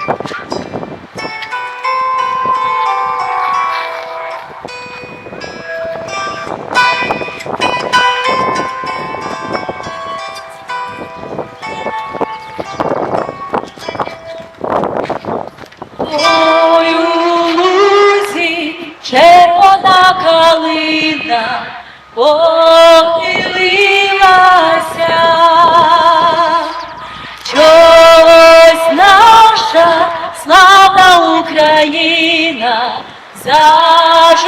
Ой, у лузі червона калина похилилася, чогось наша славна Україна зажурилася,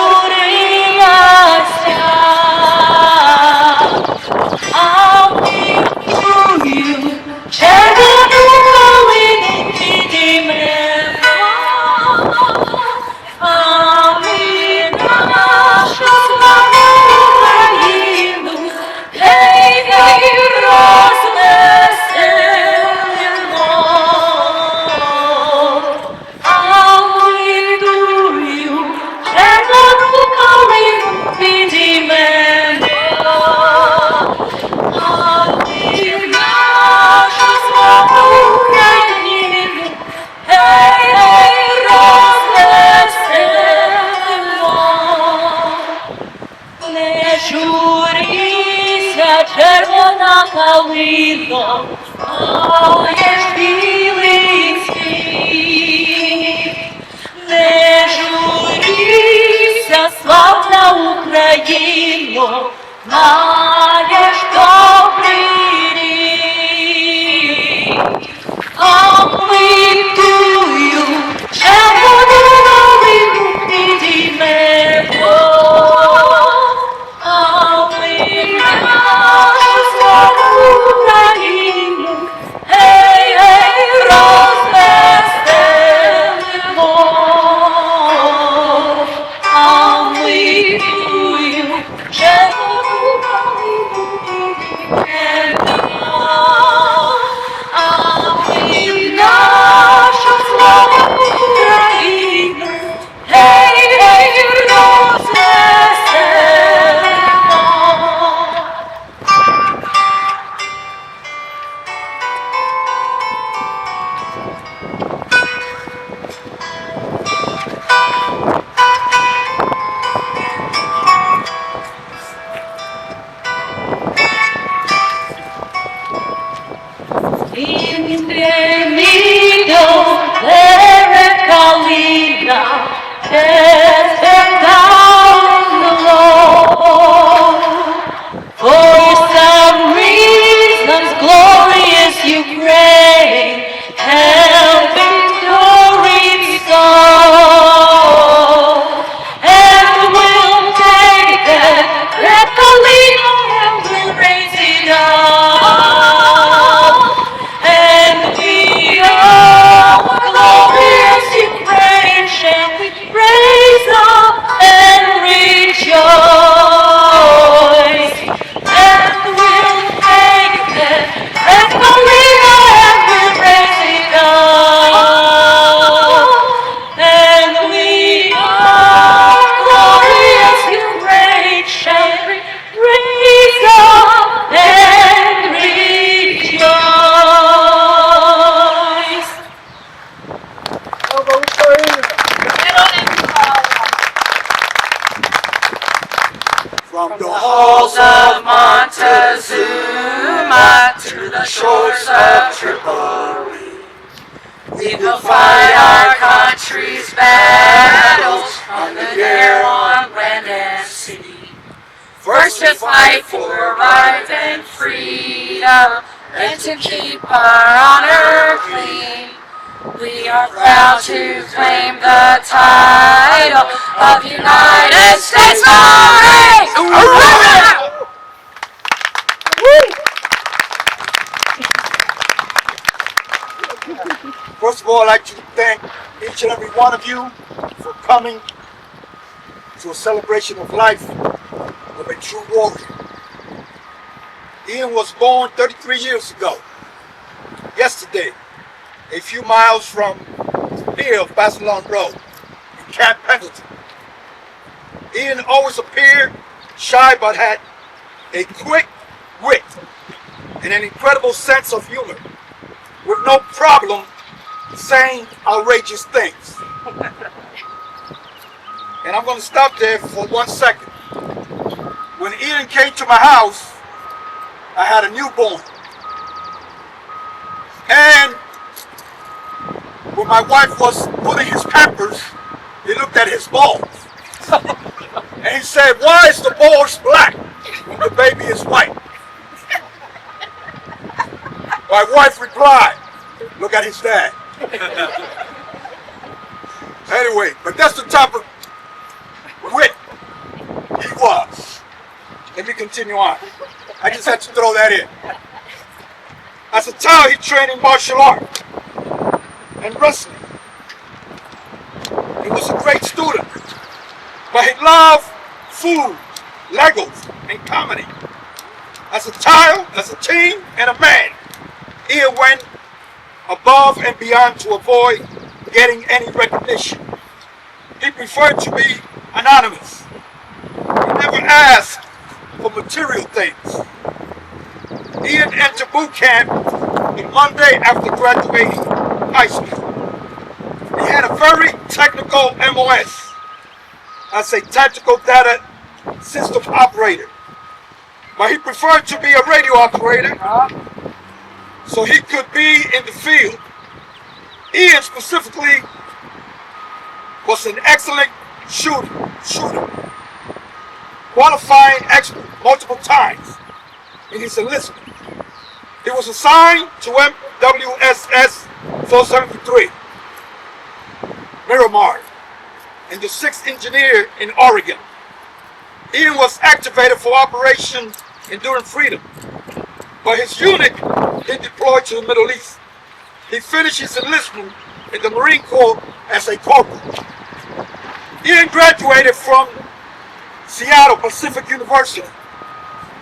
а ми тую червону калину підіймемо, а ми нашу славну Україну гей, гей, розвеселимо, а ми тую червону калину підіймемо, а ми нашу славну Україну гей, гей, розвеселимо. Не журися, червона калино, маєш білий цвіт. Не журися, славна Україно, маєш добрий рік. А ми тую червону калину підіймемо, а ми нашу славну Україну гей, гей, розвеселимо, а ми тую червону калину підіймемо, а ми нашу славну Україну гей, гей, розвеселимо. In tremido de Calina, down the Lord. For some reasons glorious Ukraine held victory's song, and we'll take that red Calina and we'll raise it up, and we are glorious Ukraine shall we raise up and rejoice, and we'll take that red Calina and we'll raise it up, and we are glorious Ukraine shall we raise up and rejoice. From the halls of Montezuma to the shores of Tripoli, we will fight our country's battles on the air, on land and sea. First to fight for right and freedom, and to keep our honor clean. We are proud to claim the title of United States Marines. First of all, I'd like to thank each and every one of you for coming to a celebration of life of a true warrior. Ian was born 33 years ago, yesterday, a few miles from here of Barcelona Road in Camp Pendleton. Ian always appeared shy but had a quick wit and an incredible sense of humor, with no problem saying outrageous things. And I'm going to stop there for 1 second. When Ian came to my house, I had a newborn. And when my wife was putting his pampers, he looked at his balls. And he said, "Why is the balls black when the baby is white?" My wife replied, "Look at his dad." Anyway, but that's the type of wit he was. Let me continue on. I just had to throw that in. As a child, he trained in martial arts and wrestling. He was a great student, but he loved food, Legos, and comedy. As a child, as a teen, and a man, Ian went above and beyond to avoid getting any recognition. He preferred to be anonymous. He never asked for material things. Ian entered boot camp the Monday after graduating high school. He had a very technical MOS as a tactical data system operator, but he preferred to be a radio operator so he could be in the field. Ian specifically was an excellent shooter, qualifying expert multiple times in his enlistment. He was assigned to MWSS 473, Miramar, and the 6th Engineer in Oregon. Ian was activated for Operation Enduring Freedom, but his unit he deployed to the Middle East. He finished his enlistment in the Marine Corps as a corporal. Ian graduated from Seattle Pacific University,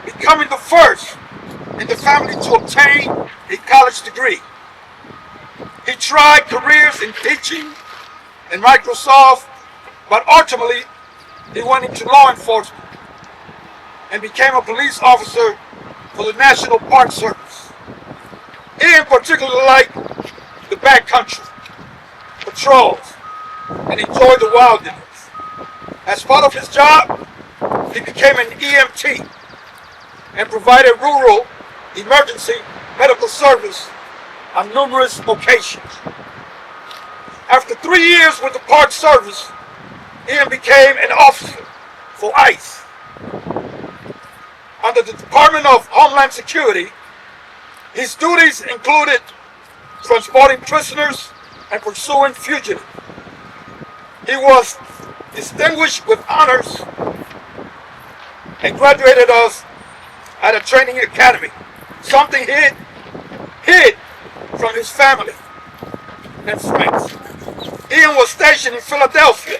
becoming the first in the family to obtain a college degree. He tried careers in teaching and Microsoft, but ultimately he went into law enforcement and became a police officer for the National Park Service. Ian particularly liked the backcountry, patrols, and enjoyed the wilderness. As part of his job, he became an EMT and provided rural emergency medical service on numerous occasions. After 3 years with the Park Service, Ian became an officer for ICE. Under the Department of Homeland Security, his duties included transporting prisoners and pursuing fugitives. He was distinguished with honors and graduated us at a training academy, something hid from his family and friends. Ian was stationed in Philadelphia,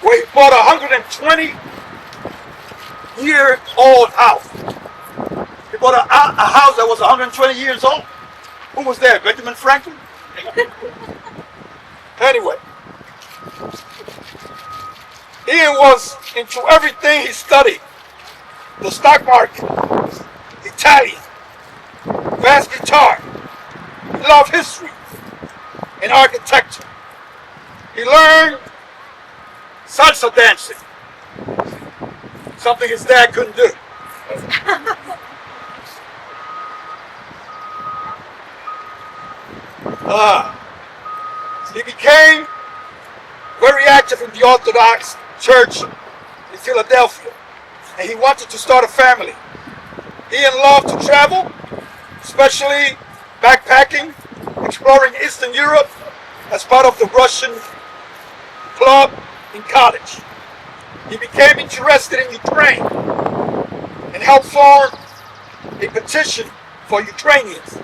where he bought a 120-year-old house. He bought a house that was 120 years old. Who was there? Benjamin Franklin? Anyway, Ian was into everything he studied. The stock market, Italian, bass guitar. He loved history and architecture. He learned salsa dancing, something his dad couldn't do. He became very active in the Orthodox Church in Philadelphia, and he wanted to start a family. Ian loved to travel, especially backpacking, exploring Eastern Europe as part of the Russian club in college. He became interested in Ukraine and helped form a petition for Ukrainians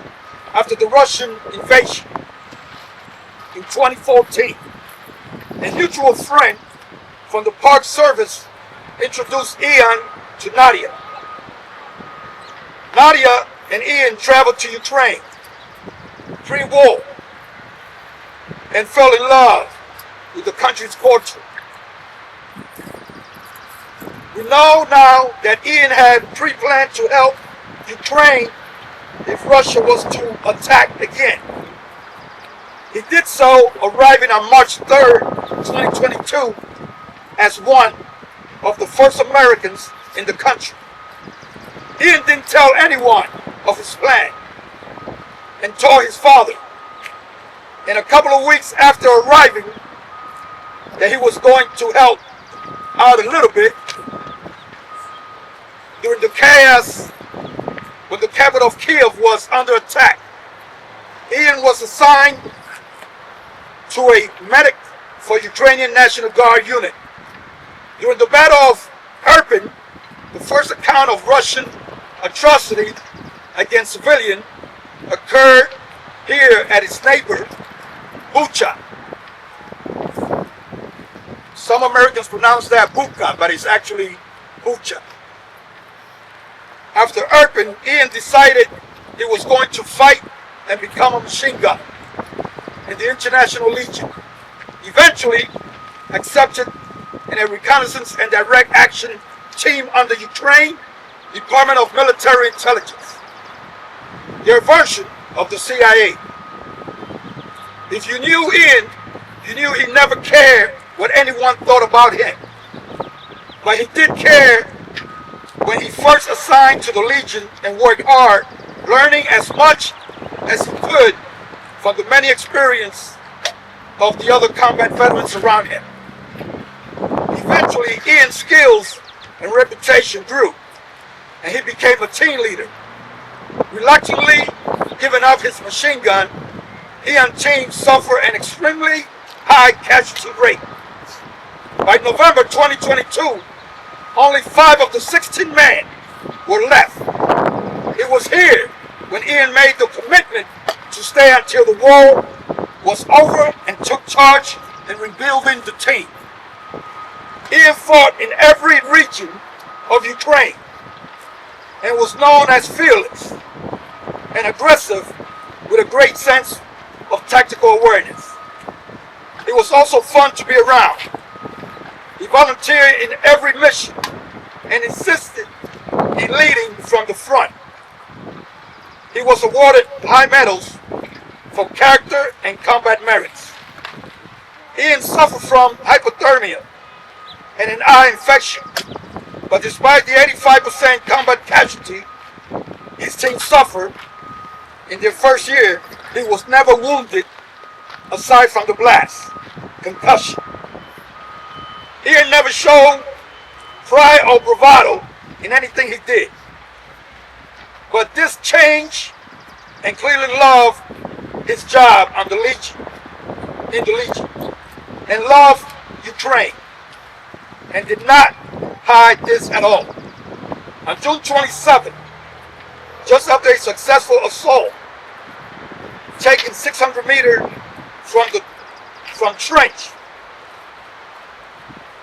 after the Russian invasion in 2014. A mutual friend from the Park Service introduced Ian to Nadia. Nadia and Ian traveled to Ukraine pre-war and fell in love with the country's culture. We know now that Ian had pre-planned to help Ukraine if Russia was to attack again. He did so, arriving on March 3rd, 2022, as one of the first Americans in the country. Ian didn't tell anyone of his plan and told his father in a couple of weeks after arriving that he was going to help out a little bit during the chaos when the capital of Kiev was under attack. Ian was assigned to a medic for Ukrainian National Guard unit. During the Battle of Irpin, the first account of Russian atrocity against civilians occurred here at its neighbor, Bucha. Some Americans pronounce that Bucha, but it's actually Bucha. After Irpin, Ian decided he was going to fight and become a machine gunner in the International Legion. Eventually accepted in a reconnaissance and direct action team under Ukraine Department of Military Intelligence, their version of the CIA. If you knew Ian, you knew he never cared what anyone thought about him. But he did care when he first assigned to the Legion and worked hard, learning as much as he could from the many experiences of the other combat veterans around him. Eventually, Ian's skills and reputation grew, and he became a team leader. Reluctantly giving up his machine gun, he and team suffered an extremely high casualty rate. By November 2022, only 5 of the 16 men were left. It was here when Ian made the commitment to stay until the war was over and took charge in rebuilding the team. Ian fought in every region of Ukraine and was known as fearless and aggressive with a great sense of tactical awareness. It was also fun to be around. He volunteered in every mission and insisted in leading from the front. He was awarded high medals for character and combat merits. Ian suffered from hypothermia and an eye infection, but despite the 85% combat casualty his team suffered in their first year, he was never wounded aside from the blast, concussion. Ian never showed pride or bravado in anything he did. But this changed and clearly loved his job on the Legion, in the Legion, and loved Ukraine, and did not hide this at all. On June 27th, just after a successful assault, taking 600 meters from trench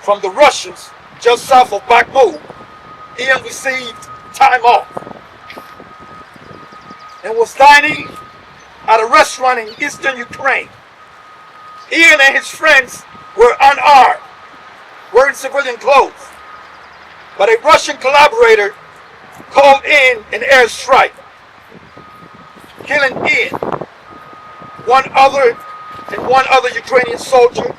from the Russians just south of Bakhmut, Ian received time off and was dining at a restaurant in eastern Ukraine. Ian and his friends were unarmed, wearing civilian clothes, but a Russian collaborator called in an airstrike, killing Ian, one other Ukrainian soldier,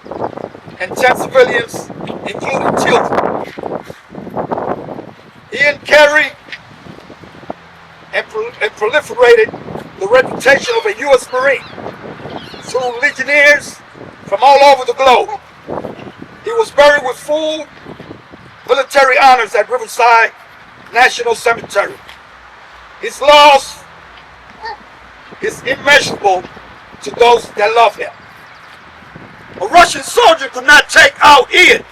and 10 civilians, including children. Ian carried and proliferated the reputation of a U.S. Marine to legionnaires from all over the globe. He was buried with full military honors at Riverside National Cemetery. His loss is immeasurable to those that love him. A Russian soldier could not take out Ian.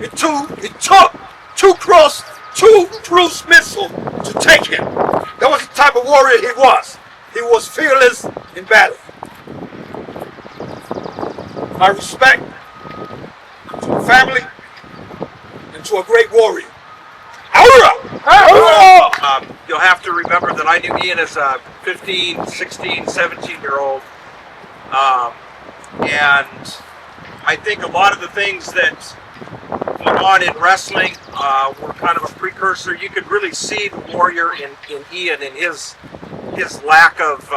It took two cruise missiles to take him. That was the type of warrior he was. He was fearless in battle. My respect to the family and to a great warrior. You'll have to remember that I knew Ian as a 15, 16, 17-year-old. And I think a lot of the things that went on in wrestling were kind of a precursor. You could really see the warrior in Ian and his lack of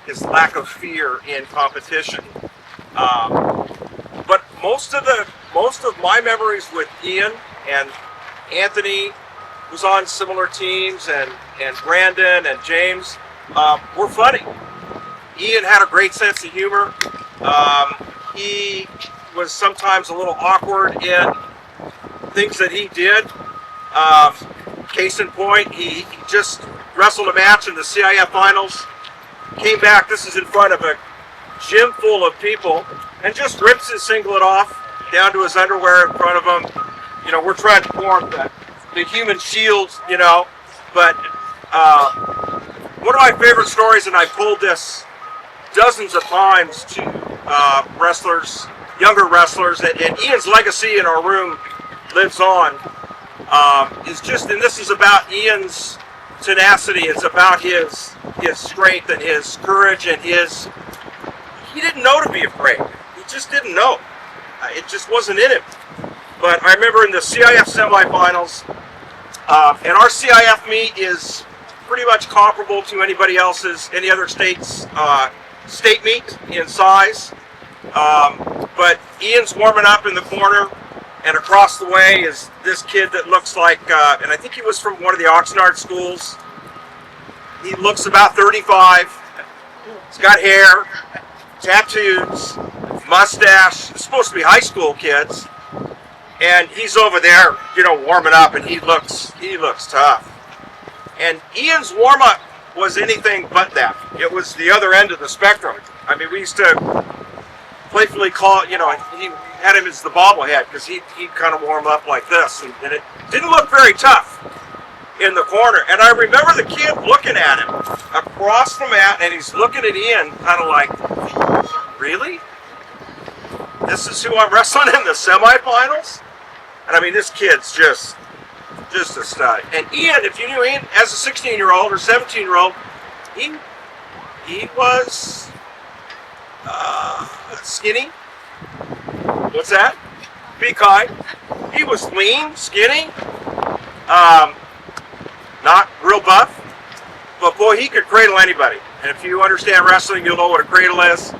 his lack of fear in competition. But most of my memories with Ian and Anthony, who's on similar teams, and Brandon and James, were funny. Ian had a great sense of humor. He was sometimes a little awkward in things that he did. Case in point, he just wrestled a match in the CIF finals, came back, this is in front of a gym full of people, and just rips his singlet off down to his underwear in front of them. You know, we're trying to form the human shield, you know, but one of my favorite stories, and I've told this dozens of times to wrestlers, younger wrestlers, and Ian's legacy in our room lives on, is just, and this is about Ian's tenacity, it's about his strength and his courage and he didn't know to be afraid. He just didn't know. It just wasn't in him. But I remember in the CIF semifinals, and our CIF meet is pretty much comparable to any other state's state meet in size. But Ian's warming up in the corner, and across the way is this kid that looks like, and I think he was from one of the Oxnard schools. He looks about 35. He's got hair, tattoos, mustache. It's supposed to be high school kids. And he's over there, you know, warming up, and he looks tough. And Ian's warm-up was anything but that. It was the other end of the spectrum. I mean, we used to playfully call, you know, he had him as the bobblehead, because he'd kind of warm up like this, and it didn't look very tough in the corner. And I remember the kid looking at him across the mat, and he's looking at Ian kind of like, really? This is who I'm wrestling in the semifinals? And I mean, this kid's just a stud. And Ian, if you knew Ian as a 16-year-old or 17-year-old, he was skinny. What's that? Be kind. He was lean, skinny, not real buff, but boy, he could cradle anybody. And if you understand wrestling, you'll know what a cradle is.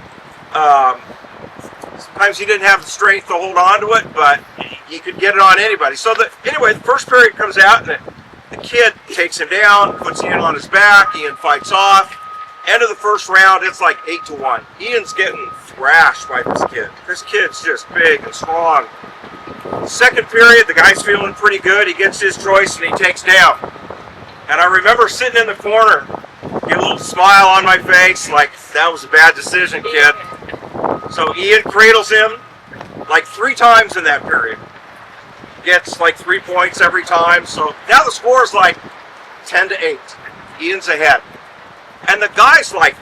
Sometimes he didn't have the strength to hold on to it, but he could get it on anybody. So anyway, the first period comes out, and the kid takes him down, puts Ian on his back. Ian fights off. End of the first round, it's like 8-1. Ian's getting thrashed by this kid. This kid's just big and strong. Second period, the guy's feeling pretty good. He gets his choice, and he takes down. And I remember sitting in the corner, get a little smile on my face, like, that was a bad decision, kid. So Ian cradles him like 3 times in that period. Gets like 3 points every time. So now the score is like 10-8. Ian's ahead. And the guy's like,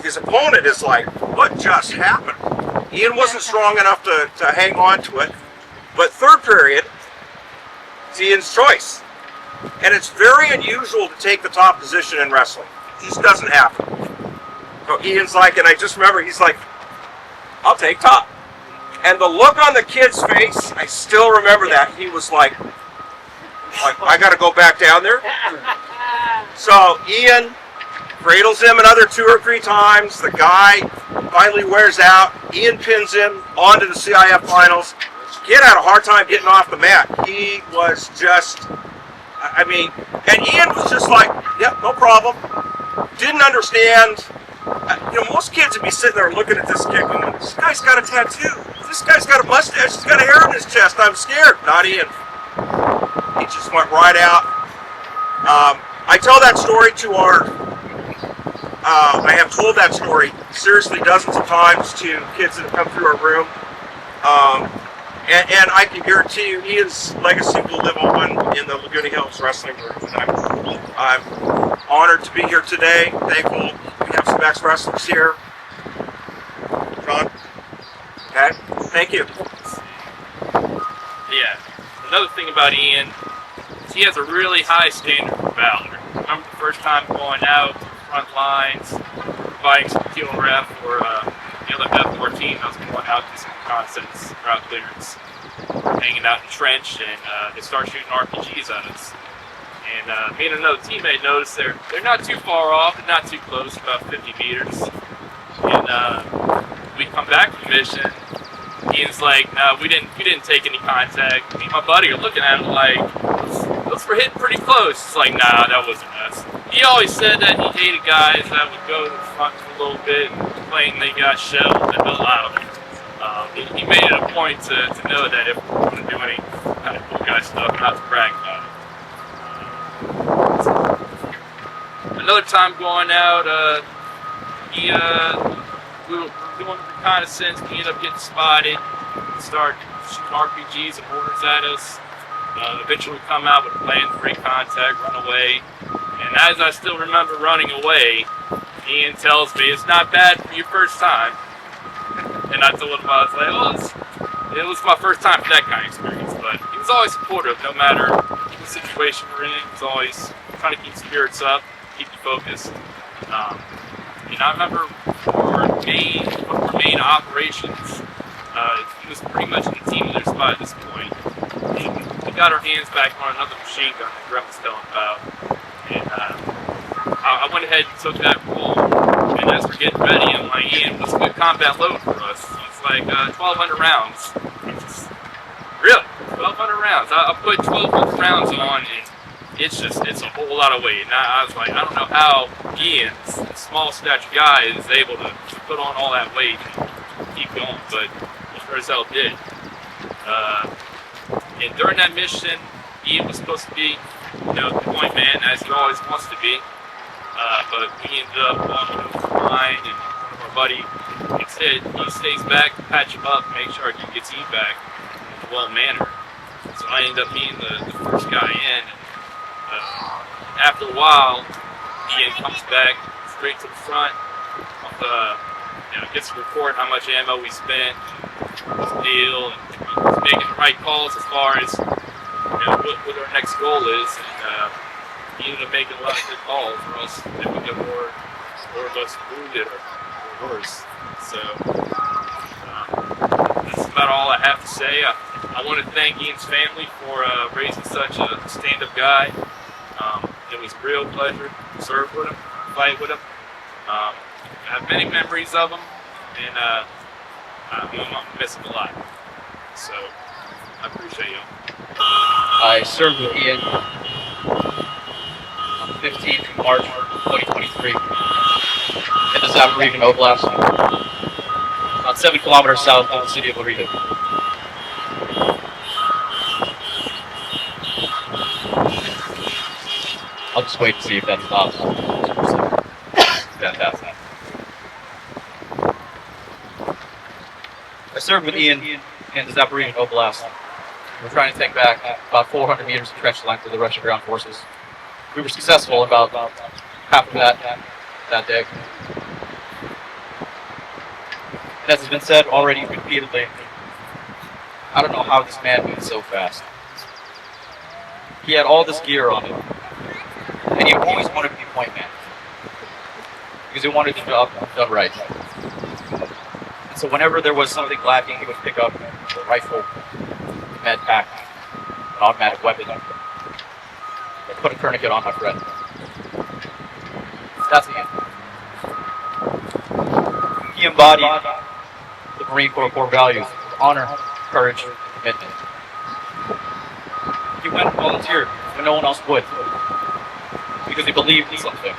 his opponent is like, what just happened? Ian wasn't strong enough to hang on to it. But third period, it's Ian's choice. And it's very unusual to take the top position in wrestling. It just doesn't happen. So Ian's like, and I just remember, he's like, I'll take top. And the look on the kid's face, I still remember that. He was like I got to go back down there. So Ian cradles him another 2 or 3 times. The guy finally wears out. Ian pins him onto the CIF finals. Kid had a hard time getting off the mat. He was just, I mean, and Ian was just like, yep, no problem. Didn't understand. You know, most kids would be sitting there looking at this kid going, this guy's got a tattoo. This guy's got a mustache. He's got a hair on his chest. I'm scared. Not Ian. He just went right out. I tell that story to I have told that story seriously dozens of times to kids that have come through our room. And I can guarantee you Ian's legacy will live on in the Laguna Hills wrestling room. And I'm honored to be here today. Thankful we have some ex-wrestlers here. John? Okay, thank you. Yeah, another thing about Ian is he has a really high standard for valor. I remember the first time going out, front lines, providing some field ref for the other F-14. I was going out to some concerts, crowd clearance, hanging out in the trench, and they start shooting RPGs at us. And me and another teammate noticed they're not too far off and not too close, about 50 meters. And we come back from the mission. Ian's like, no, we didn't take any contact. Me and my buddy are looking at him like, those were hitting pretty close. It's like, nah, that wasn't us. He always said that he hated guys that would go to the front for a little bit and claim they got shelled and built out. He made it a point to know that if we want to do any kind of cool guy stuff, not to brag about it. Another time going out, we were doing reconnaissance. We ended up getting spotted. Start shooting RPGs and mortars at us. Eventually, we come out with a plan to break contact, run away. And as I still remember running away, Ian tells me it's not bad for your first time. And I told him, I was like, well, it was my first time for that kind of experience. But he was always supportive, no matter the situation we're in. He was always trying to keep spirits up, keep you focused. And I remember one of our main operations, he was pretty much in the team leader spot at this point. We got our hands back on another machine gun that Greg was telling about. And I went ahead and took that role. And as we're getting ready, I'm like, Ian, what's a good combat load for us? It's like 1,200 rounds. Really? 1,200 rounds. I put 1,200 rounds on, and it's a whole lot of weight. And I was like, I don't know how Ian, a small stature guy, is able to put on all that weight and keep going, but he sure as hell did. And during that mission, Ian was supposed to be, the point man, as he always wants to be. But we ended up on the line, and one of our buddy gets hit. He stays back to patch him up, make sure he gets Ian back in a well manner. So I ended up being the first guy in. After a while, Ian comes back straight to the front, gets a report how much ammo we spent, what's the deal, and he's making the right calls as far as what our next goal is. And he ended up making a lot of good calls, or else if we get more of us wounded or worse. So that's about all I have to say. I want to thank Ian's family for raising such a stand-up guy. It was a real pleasure to serve with him, fight with him. I have many memories of him, and I'm going to miss him a lot. So I appreciate you. I served with Ian on the 15th of March 2023 in the Zaporizhzhia Oblast, about 7 kilometers south of the city of Lorita. I'll just wait to see if that stops. Fantastic. I served with Ian in the Zaporizhzhia Oblast. We were trying to take back about 400 meters of trench length of the Russian ground forces. We were successful about half of that day. And as has been said already repeatedly, I don't know how this man moved so fast. He had all this gear on him, and he always wanted to be point man, because he wanted the job done right. And so whenever there was something lacking, he would pick up the rifle, the med pack, an automatic weapon, and put a tourniquet on my friend. That's the end. He embodied the Marine Corps core values of honor, courage, and commitment. He went and volunteered when no one else would, because he believed in something,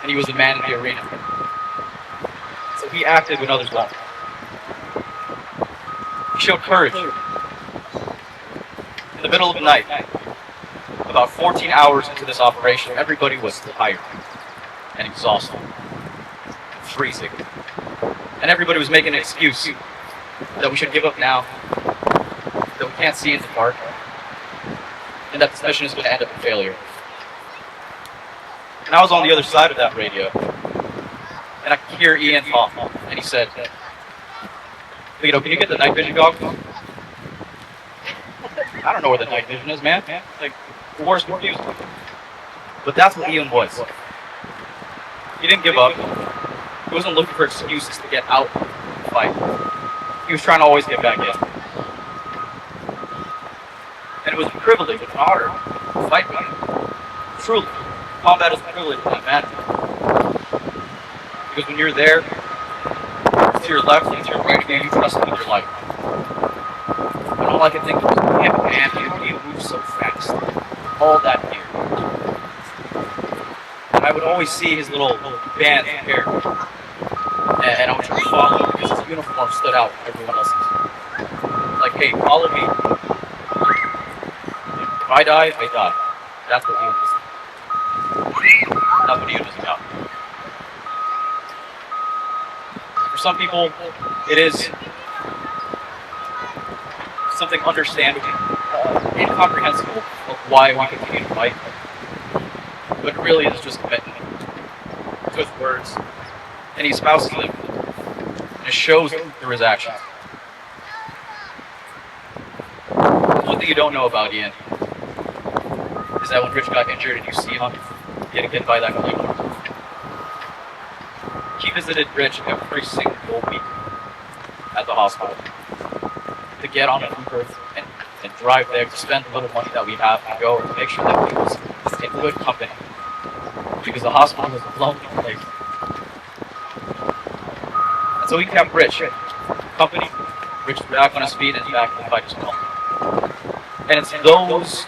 and he was a man in the arena. So he acted when others won't. He showed courage. In the middle of the night, about 14 hours into this operation, everybody was tired and exhausted and freezing. And everybody was making an excuse that we should give up now, that we can't see in the dark, and that this mission is going to end up in failure. And I was on the other side of that radio, and I could hear Ian talk, and he said, can you get the night vision goggles? I don't know where the night vision is, man. Like, the war's confused. But that's what Ian was. He didn't give up. He wasn't looking for excuses to get out and fight. He was trying to always get back in. And it was a privilege, an honor to fight with him. truly, combat is a privilege in that manner. Because when you're there, it's to your left and to your right, man, you trust with your life. And all I can think of is, man, you move so fast. All that gear. And I would always see his little band hair. And I would just follow him because his uniform stood out from everyone else's. Like, hey, follow me. If I die, I die. That's what Ian was. That's what Ian was about. For some people, it is something understandable, incomprehensible of why we continue to fight. But it really is just commitment to his words. And he espouses them. And it shows through his actions. One thing you don't know about Ian is that when Rich got injured and you see him getting hit by that clean, he visited Rich every single week at the hospital to get on an Uber and drive there to spend the little money that we have to go and make sure that he was in good company. Because the hospital was a lonely place. And so he kept Rich company. Rich is back on his feet and back in the fight as well. And it's those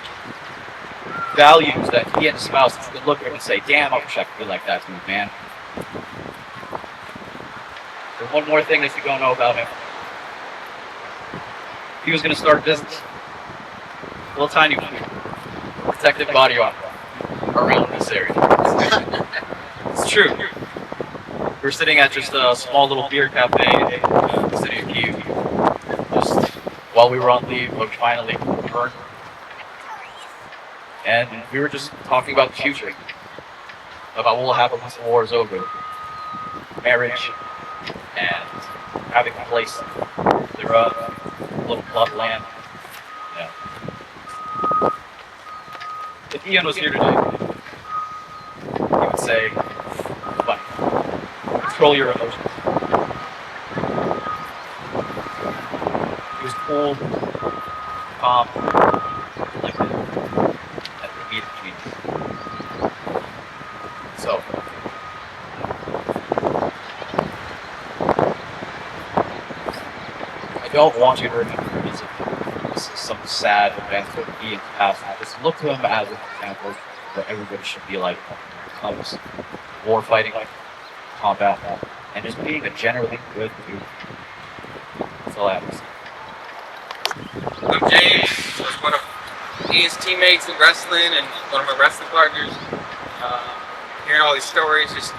values that he and his spouse could look at him and say, damn, I wish I could be like that too, man. There's one more thing that you don't know about him. He was going to start a business. A little tiny one. Protective body armor around this area. It's true. We're sitting at just a small little beer cafe in the city of Kyiv. Just while we were on leave, but we finally returned. And we were just talking about the future. About what will happen once the war is over. Marriage. And having a place thereof. A little plot of land. Yeah. If Ian was here today, he would say, fine. Control your emotions. He was cool, calm, collected, at the beat of Jesus. So, I don't want you to remember this is some sad event that Ian's past. Just look to him as an example of what everybody should be like when it comes to war fighting, combat, and just being a generally good dude. That's all I have to say. I'm James. I was one of Ian's teammates in wrestling and one of my wrestling partners. Hearing all these stories, just,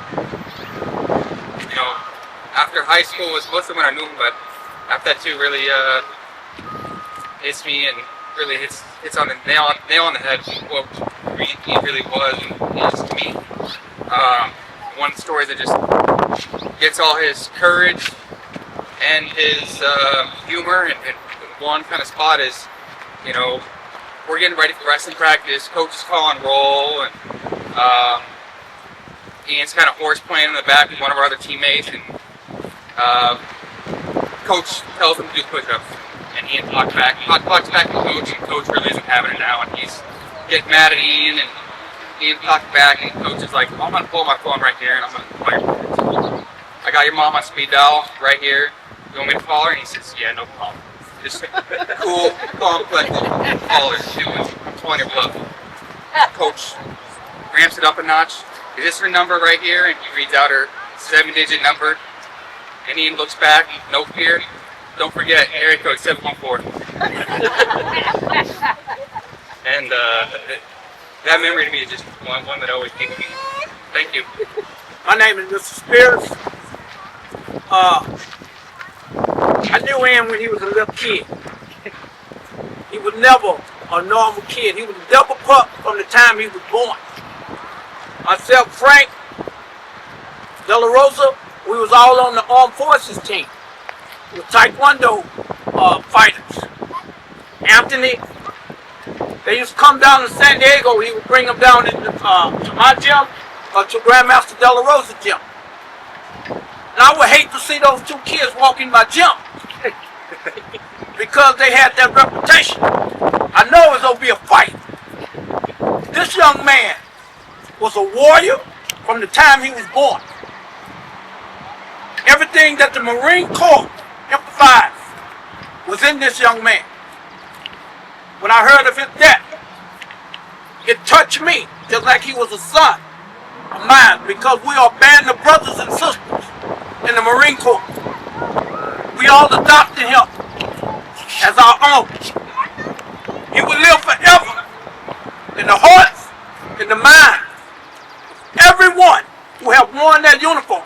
after high school was mostly when I knew him, but after that too really hits me and really hits on the nail on the head what Ian really was and is to me. One story that just gets all his courage and his humor in one kind of spot is, we're getting ready for wrestling practice, coach is calling roll, and Ian's kind of horse playing in the back with one of our other teammates, and coach tells him to do push-ups, and Ian talks back to coach, and coach really isn't having it now, and he's getting mad at Ian, and Ian talks back, and coach is like, I'm going to pull my phone right here, and I'm going to call your mom. I got your mom on speed dial right here. You want me to call her? And he says, yeah, no problem. Just cool, calm, collected, call her. I'm calling your bluff. Coach ramps it up a notch. Is this her number right here? And he reads out her 7-digit number. And Ian looks back, no fear. Don't forget, area code 714. And that memory to me is just one that always keeps me. Thank you. My name is Mr. Spears. I knew him when he was a little kid. He was never a normal kid. He was a double pup from the time he was born. Myself, Frank, De La Rosa, we was all on the Armed Forces team. We were Taekwondo fighters. Anthony, they used to come down to San Diego. He would bring them down to my gym or to Grandmaster De La Rosa gym. And I would hate to see those two kids walk in my gym because they had that reputation. I know it was going to be a fight. This young man was a warrior from the time he was born. Everything that the Marine Corps emphasized was in this young man. When I heard of his death, it touched me just like he was a son of mine, because we are a band of brothers and sisters in the Marine Corps. We all adopted him as our own. He will live forever in the hearts, in the minds of everyone who have worn that uniform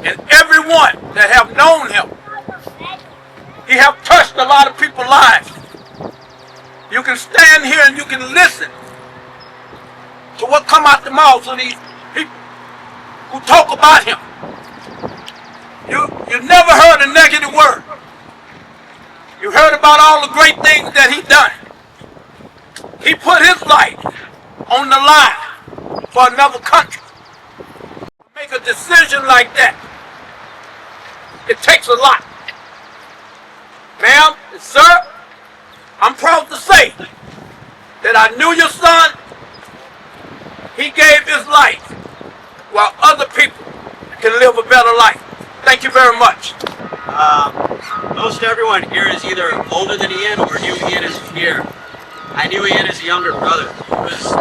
and everyone that have known him. He have touched a lot of people's lives. You can stand here and you can listen to what come out the mouths of these people who talk about him. You never heard a negative word. You heard about all the great things that he done. He put his life on the line for another country. Make a decision like that, it takes a lot. Ma'am, sir, I'm proud to say that I knew your son. He gave his life while other people can live a better life. Thank you very much. Most everyone here is either older than Ian or knew Ian as a peer. I knew Ian as a younger brother. He was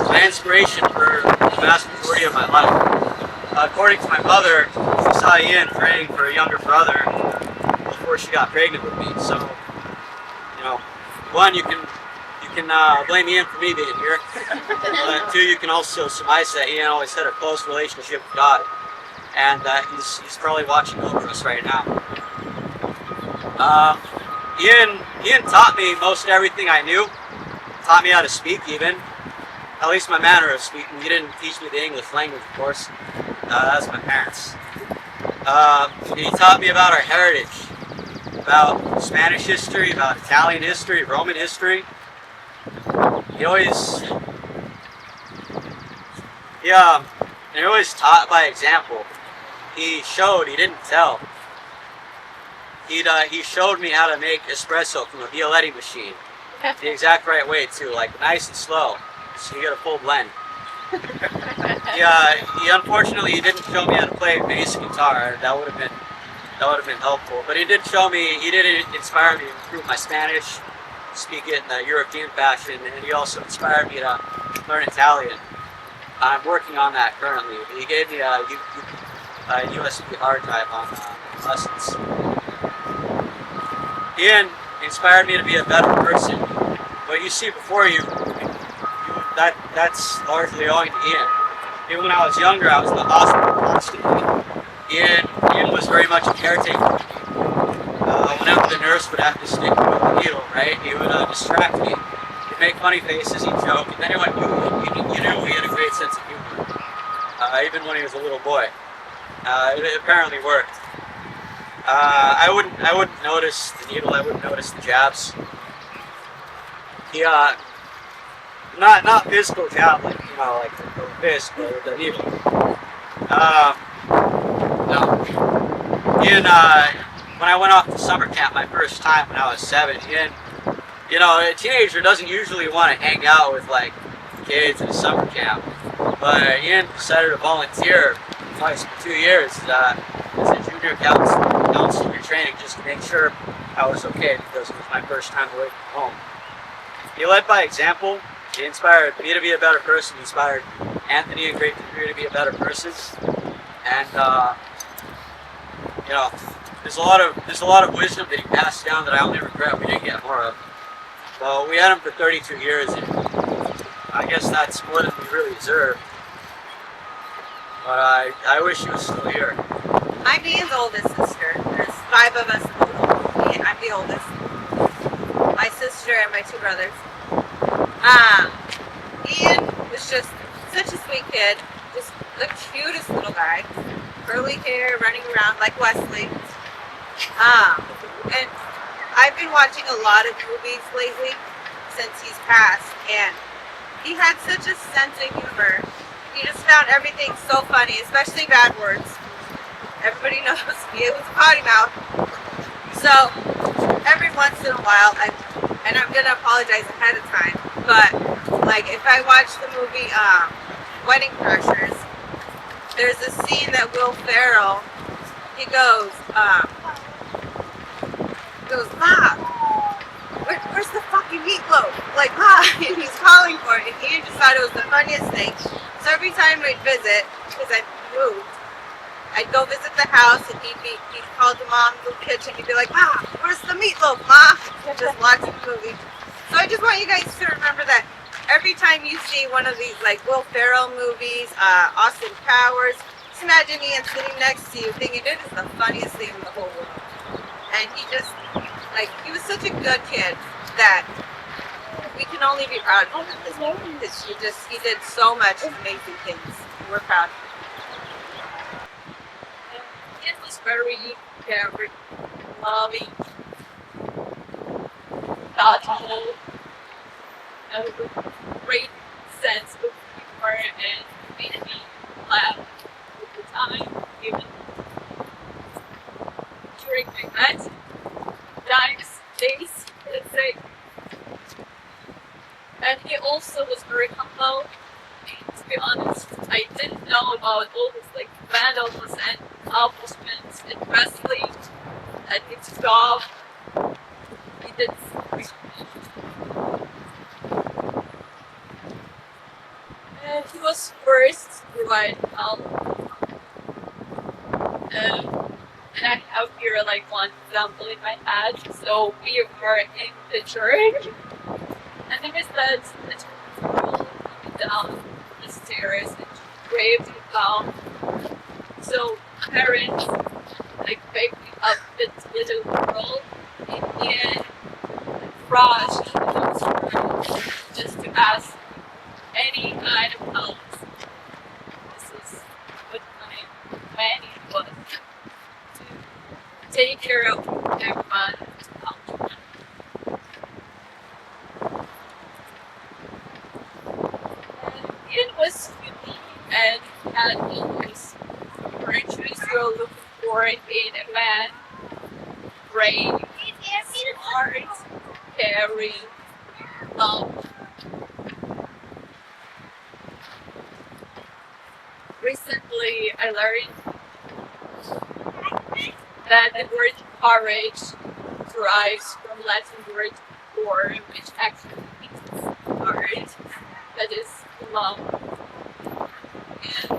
my inspiration for the vast majority of my life. According to my mother, she saw Ian praying for a younger brother before she got pregnant with me. So, you know, one, you can blame Ian for me being here. But two, you can also surmise that Ian always had a close relationship with God, and he's probably watching over us right now. Ian taught me most everything I knew. Taught me how to speak, even. At least my manner of speaking. He didn't teach me the English language, of course. That's my parents. He taught me about our heritage, about Spanish history, about Italian history, Roman history. He always taught by example. He showed, he didn't tell. He showed me how to make espresso from a Violetti machine. The exact right way too, like nice and slow, so you get a full blend. He unfortunately he didn't show me how to play bass guitar. That would have been helpful. But he did inspire me to improve my Spanish, speak it in the European fashion, and he also inspired me to learn Italian. I'm working on that currently. He gave me a USB hard drive on lessons. Ian inspired me to be a better person. What you see before you, that's largely owing to Ian. Even when I was younger, I was in the hospital constantly. Ian was very much a caretaker. Whenever the nurse would have to stick me with the needle, right, he would distract me. He'd make funny faces, he'd joke, and then you knew he had a great sense of humor. Even when he was a little boy. It apparently worked. I wouldn't notice the needle. I wouldn't notice the jabs. He not physical jab like like the fist or the needle. No. Ian, when I went off to summer camp my first time when I was 7, Ian, a teenager doesn't usually want to hang out with like kids in a summer camp, but Ian decided to volunteer twice for 2 years as a junior counselor training just to make sure I was okay, because it was my first time away from home. He led by example. He inspired me to be a better person. He inspired Anthony and Great Career to be a better person. And there's a lot of wisdom that he passed down that I only regret we didn't get more of. So we had him for 32 years, and I guess that's more than we really deserve. But I wish he was still here. I'm Ian's oldest sister. There's 5 of us total. I'm the oldest. My sister and my 2 brothers. Ian was just such a sweet kid. Just the cutest little guy. Curly hair, running around like Wesley. And I've been watching a lot of movies lately since he's passed, and he had such a sense of humor. He just found everything so funny, especially bad words. Everybody knows he was a potty mouth. So every once in a while, I'm gonna apologize ahead of time, but like if I watch the movie Wedding Crashers, there's a scene that Will Ferrell, he goes, Ma, where's the fucking meatloaf? Like, Ma, and he's calling for it, and Ian just thought it was the funniest thing. So every time we'd visit, because I moved, I'd go visit the house, and he'd call the mom in the kitchen, he'd be like, Ma, where's the meatloaf, Ma? Just watching the movie. So I just want you guys to remember that every time you see one of these, like, Will Ferrell movies, Austin Powers, just imagine Ian sitting next to you thinking this is the funniest thing in the whole world. And he just, like, he was such a good kid that we can only be proud of him at this moment, because he did so much amazing things. We're proud of him. It was very caring, loving, thoughtful, and with a great sense of humor, and made me laugh all the time, even during my bad days, let's say. And he also was very humble. To be honest, I didn't know about all this like vandals and accomplishments in wrestling and his job. He did. And he was first to ride and I have here like one example in my head. So we were in the church, and there is that girl coming down the stairs and she waved it down. So parents like picked up this little girl in the end, rushed to those rooms just to ask any kind of help. This is what my planning was, to take care of everyone. It was unique and had always virtues you're looking for in a man. Brave, smart, caring, recently I learned that the word courage derives from Latin word cor, which actually means heart, that is love. And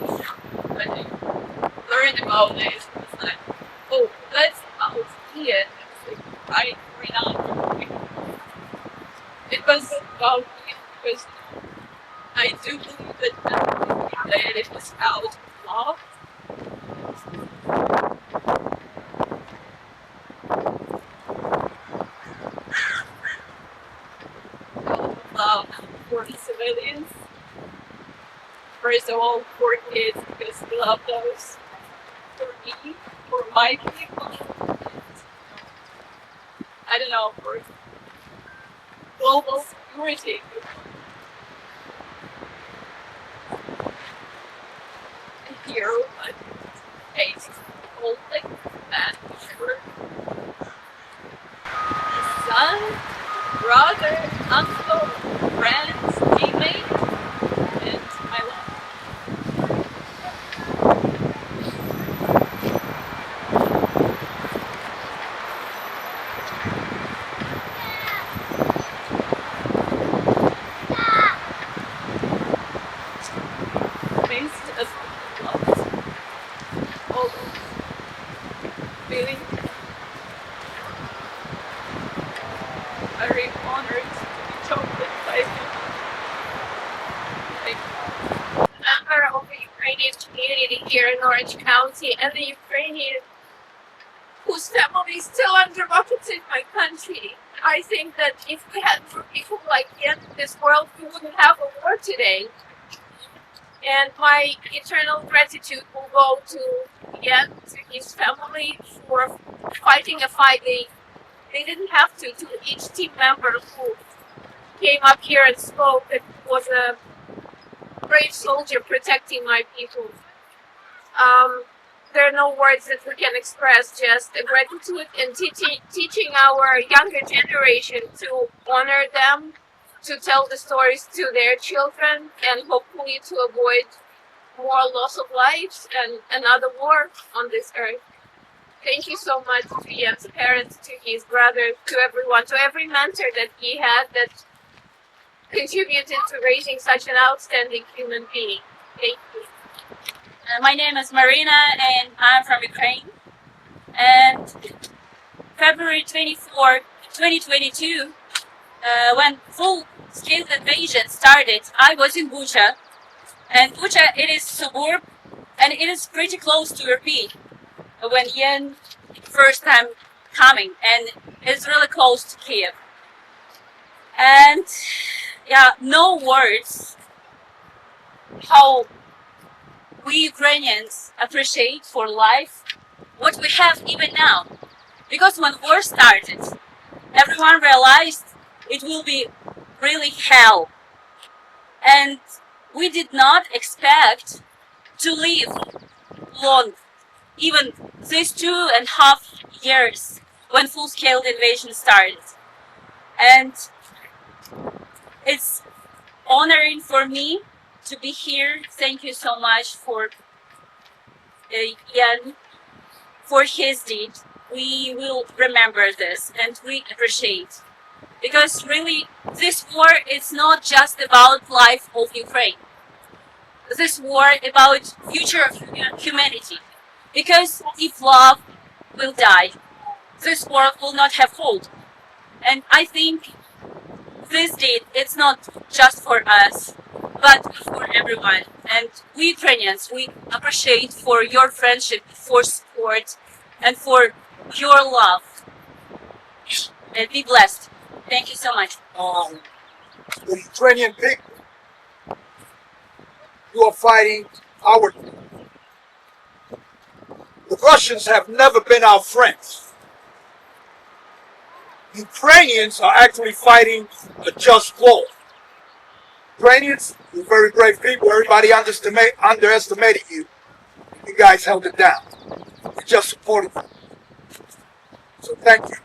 when I learned about it, it was like, oh, that's about Ian. It's like, right now. It was about Ian because I do believe that it was out of love. Love for the civilians. First of all, for kids, because we love those. For me, for my people, I don't know, for global security. A hero, but hates conflict and sure. Son, brother, uncle, friends, teammate, and my love. Amazed as loved. All those feelings. Very honored to be chosen by him. Member of the Ukrainian community here in Orange County, and the Ukrainian whose family is still under buckets in my country. I think that if we had more people like him in this world, we wouldn't have a war today. And my eternal gratitude will go to Yen, to his family, for fighting a fight they didn't have to each team member who came up here and spoke, that was a brave soldier protecting my people. There are no words that we can express, just a gratitude and teaching our younger generation to honor them to tell the stories to their children and hopefully to avoid more loss of lives and another war on this earth. Thank you so much to Ian's parents, to his brother, to everyone, to every mentor that he had that contributed to raising such an outstanding human being. Thank you. My name is Marina and I'm from Ukraine. And February 24, 2022, when full-scale invasion started, I was in Bucha. And Bucha, it is suburb and it is pretty close to Irpin when Ian first time coming, and it's really close to Kiev. And yeah, no words how we Ukrainians appreciate for life what we have even now. Because when war started, everyone realized it will be really hell. And we did not expect to live long, even these 2.5 years when full-scale invasion started. And it's honoring for me to be here. Thank you so much for Ian, for his deed. We will remember this and we appreciate. Because really, this war is not just about life of Ukraine. This war about future of humanity. Because if love will die, this world will not have hope. And I think this deed, it's not just for us, but for everyone. And we Ukrainians, we appreciate for your friendship, for support, and for your love. And be blessed. Thank you so much. The Ukrainian people, you are fighting our. The Russians have never been our friends. Ukrainians are actually fighting a just war. Ukrainians, you're very brave people. Everybody underestimated you. You guys held it down. You just supported them. So thank you.